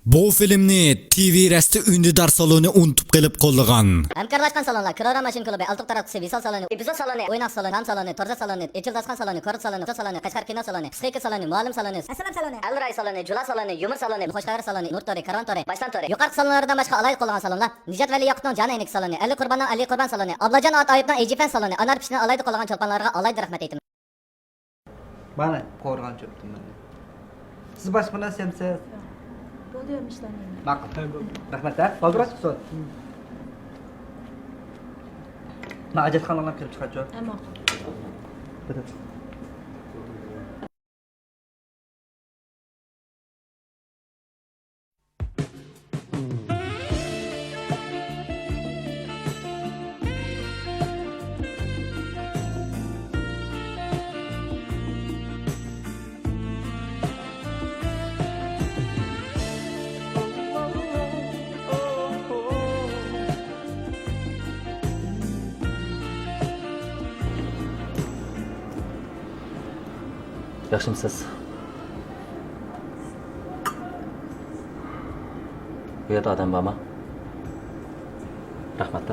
Bu filmni TV Resti Ündidar salonu unutup kelip qo'llagan. Hamkorlashgan salonlar: Kirora Machine klubi, Altuq taraqqisi, Visol saloni, Epizod saloni, O'ynoq saloni, Tam saloni, Torza saloni, Echildasxon saloni, Korit saloni, Usta saloni, Qashqar kino saloni, Psixika saloni, Muallim saloni, Assalom saloni, Alray saloni, Jula saloni, Yumur saloni, Xo'shqayir saloni, Nur tori, Karvon tori, Bashtan tori. Yuqorqi salonlardan boshqa alayhi qo'llagan salonlar: Nijat Vali Yoqutning Jon Aynik saloni, Ali Qurbonning Ali Qurbon saloni, Ablajon Ot Ayibning Ejifan saloni, Anar Pishning alayhi qo'llagan cho'lponlarga alayhi rahmat aytaman. Bana qo'rg'on cho'pdim men. Siz boshqa narsa yemsiz? Bo'ldi ham ishlamayman. Ma'qul. Rahmat. Qoldirasiz so'z. Men ajatxonadan kirib chiqacho. Ammo Bitta. Yaxshimisiz? Bu yerda odam bormi? Rahmat.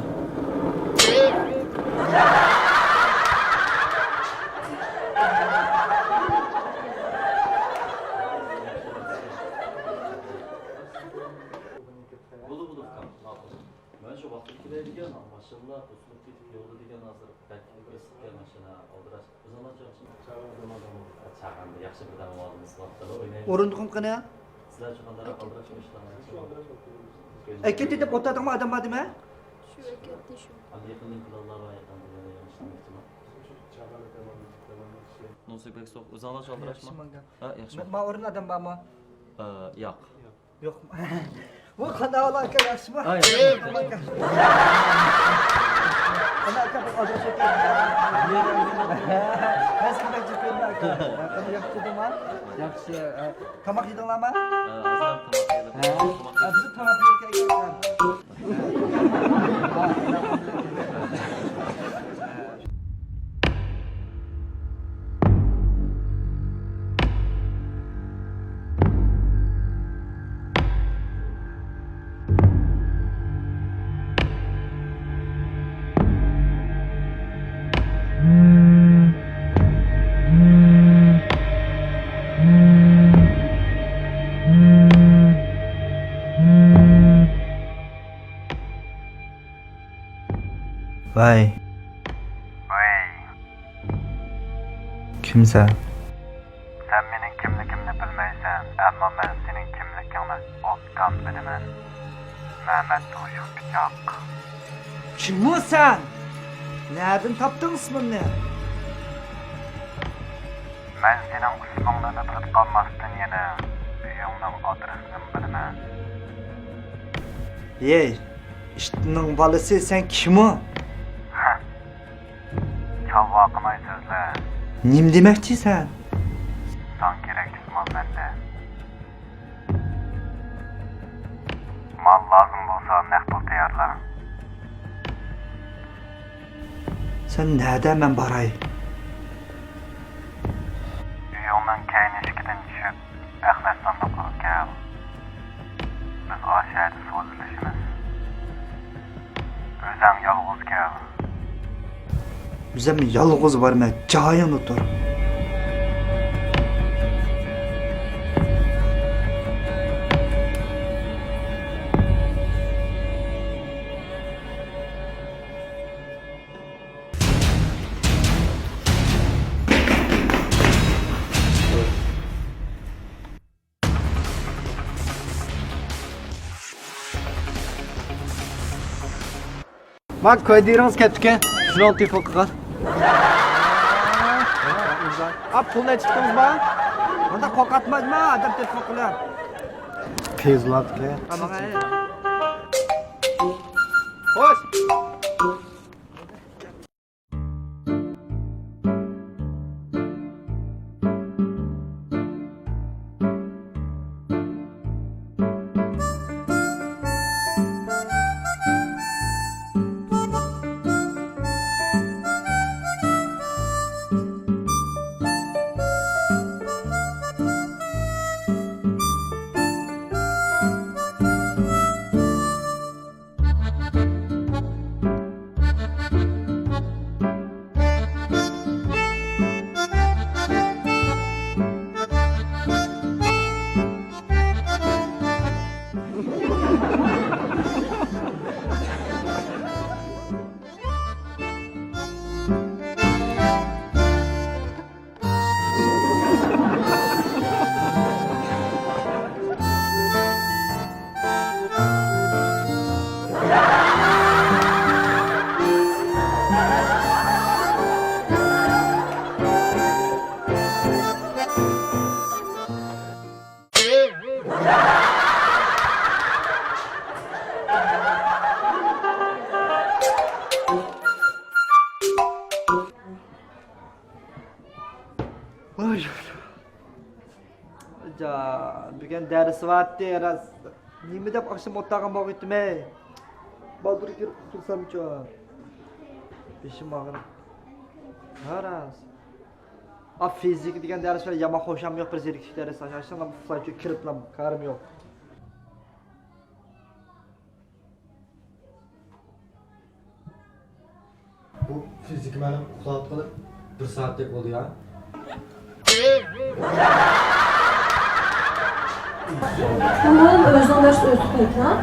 Bo'ldi ukam. Mana shu vaqtga keladigan, mashallah, o'sib ketib yo'lda degan hozir balki bir mashina oldirash. Chaqandi, yaxshi bir dam olamiz, vaqtida o'ynaymiz. O'rindiqim qani? Sizlar shu qanday oldirash ishlamaysiz? Ketdi deb o'tadimi odam bormi? shu ketdi shu. Hadi yaqinning qilollar va yaqinda yana yanglishmoqchiman. Nusibek so'q, o'zinglar oldirashmi? Ha, yaxshi. Men o'rin odam bormi? Yo'q. Yo'q. Bu qanday ola aka yaxshimi? Ha, yaxshi. Ana aka bir odam so'kadi. Nasibak chiqdi aka. Qanday yaxshi edimi? Yaxshi. Tomoq yedinglarmi? Hozir tomoq yedim. Bizni tomoq yeyotgan. Vay. Kimsen? Sen benim kimligimni bilmaysan, ammo men sening kimligingni o'tgan bilaman. Mehmet To'yuq Pichoq. Kim o sen? Nereden taptın ismini? Men sening ismingni bilib qolmasdan yana uyingning adresini bilaman. Yey, iştinin balası sen kim o? Chavva qilmay so'zla. Nim demekçi sen? Son kerakli mol menda. Mal lozim bo'lsa naq pul tayyorla. Sen nereden ben baray? Uyingning keyin eshigidan tushib, axlat sandiqqa kel. Biz oshayda so'zlashamiz. O'zing yolg'iz kel. Bize mi yalğız var mı? Cahayın otur. Bak koyduğunuz ketken. Şunu al tepki kal. Ab puldan chiqdingiz ba? Bunda qo'rqatmaymi? Adab deb qo'rqilar. Pezlatga. Xo'sh. Bugün dersi vardı ya. Nime dep akşam ottağım bağıttım ey. Baldır girip tutsam çok. Beşim ağrım. Haras. A fizik degan ders var, yama hoşam yok, bir zeriklik dersi açarsam bu flayçı kirip lan, karım yok. Bu fizik benim uzatkılık 1 saatlik oldu ya. Bunların özden ders öztürk lan.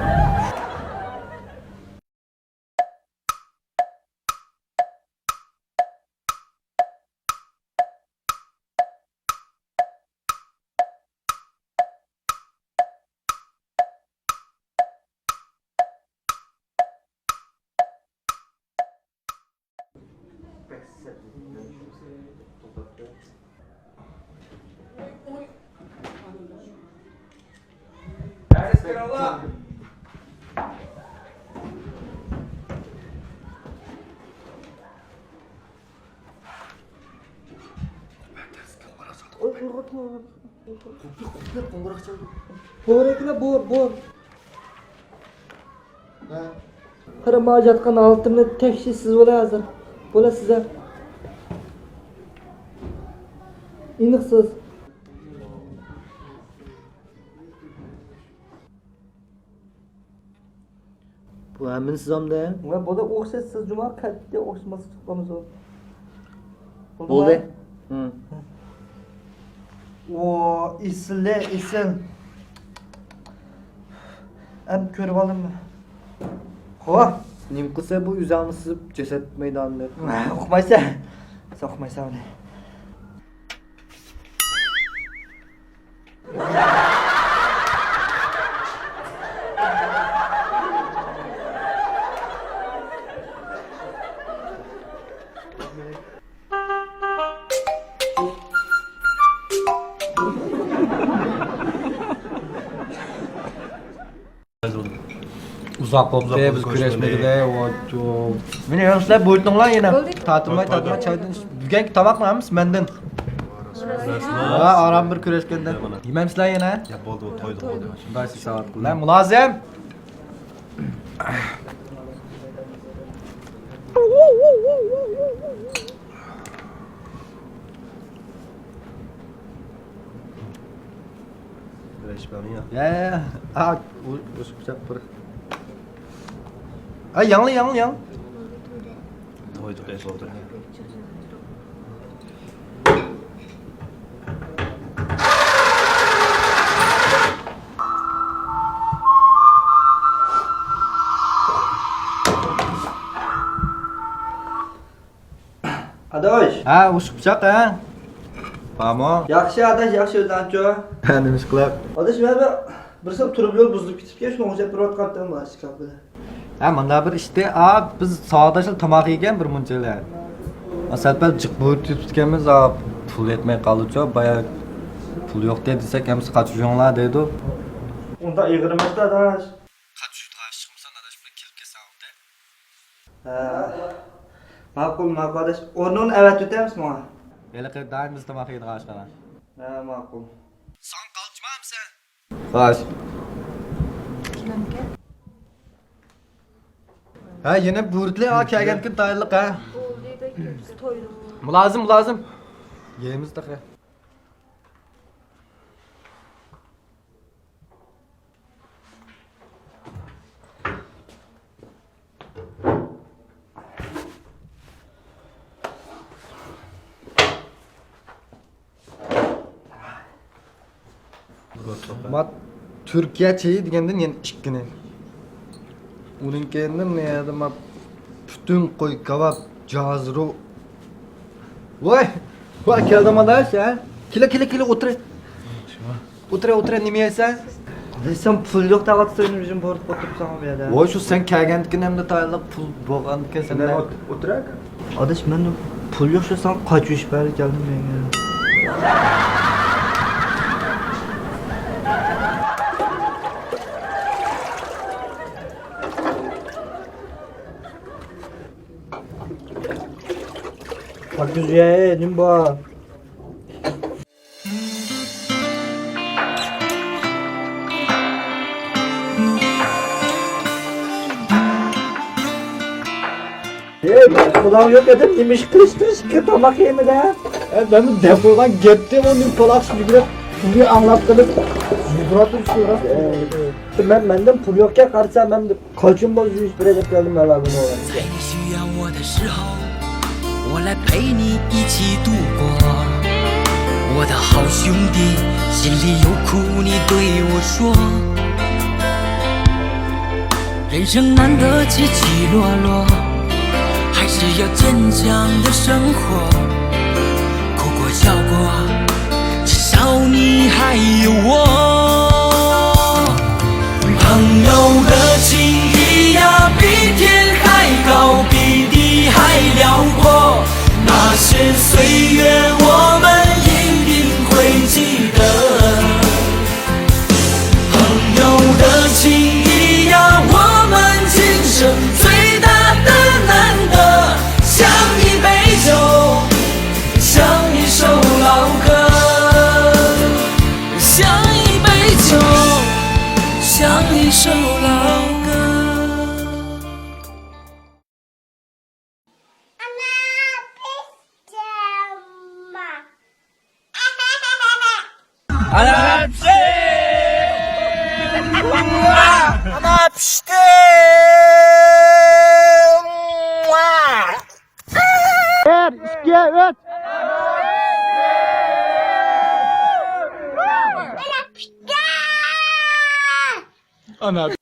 Bo'reklar bor. Qarama ajatgan oltimni tekshisiz bo'la hozir. Bo'la sizlar. Iniqsiz. Bu hemen sizamda. Va bu da o'xshaysiz juma qaytdi o'xshamas chiqamiz o. Bo'ldi. O isil. Hem körüp aldım mı? Ho! Nim kısa bu üzerine sızıp ceset meydanında. Okumaysa. Sen okumaysa onu. Uzak oldu biz güreşmedi de o. Meni yo'qlar bo'ytdinglar yana. Tatılmay çaydan. Bugungi tomoqlarimiz mendan. Ha, aram bir kurashganda. Yemaymizlar yana. Ya bo'ldi, u to'ydi bo'ldi. Shunday savat qillar. Mulozim. Güreşmeni ya. Ya. Ha, o'sib bir. Ha, yanlı. To'ydi, qeys oldu. Adaş. Ha, o'sib pichoq ha. Tamam. Yaxshi adaş, yaxshi o'zancho. Nimiz qilib. Adaş mana bir so'm turib yo'l buzilib ketibdi, shuni o'xshab turayotgandim mana shu kapida. Ha, mana bir işte biz sağdaşıl tomoq yegan bir munchalar. Asalpal jiq bo'lib tutganmiz, pul yetmay qoldi-ku, baya pul yo'q desak, hamsi qachujonglar deydi. Unda yig'irmizda adaş. Qachujlar chiqmasa, adash bir kelib kelsa-da. Ha. Ma'qul adaş. O'rnini evet o'tamiz mana. Elə qilib daimiz tomoq yeydi qashqana. Ha, ma'qul. Son qolchmamsan? Xo'sh. Ha, yana buritli kelgan kun tayinliq ha. Oldu da kimse toydu. Mulozim. Yeymiz taqa. Mat Türkiye çayı degenden yani ikkini. Uning keyin ne dedim bütün koy kebap cazro. Vay keldim adaş ha. Kila otur. Otur nima yeysan? Adaş sen pul yo'q taqatsan o'zim borib o'tiribsan bu yerda. Voy shu sen kelgandikin hamda tayinliq pul bo'lgandikan sen o'tirak. Adaş menda pul yo'q, shu sen qochish bari keldim menga. Bak güzel, nimba. Kulağım yok dedim. Yemiş kırıştırış ki tomak yemi de. Ben de depodan gittim onun kulak sürgüle. Bunu anlattınız. Vibratör sürüyor. Benden pul yok ya karşıya ben de kaçın bozuyor hiç bilecek geldim valla bunu olan. 在你需要我的时候，我来陪你一起度过。我的好兄弟，心里有苦你对我说。人生难得起起落落，还是要坚强的生活。哭过笑过，至少你还有我。朋友的情谊呀，比天还高，比地还辽阔。那些岁月，我们一定会记得。朋友的情谊呀，我们今生最大的难得，像一杯酒，像一首老歌，像一杯酒，像一首老歌。Ana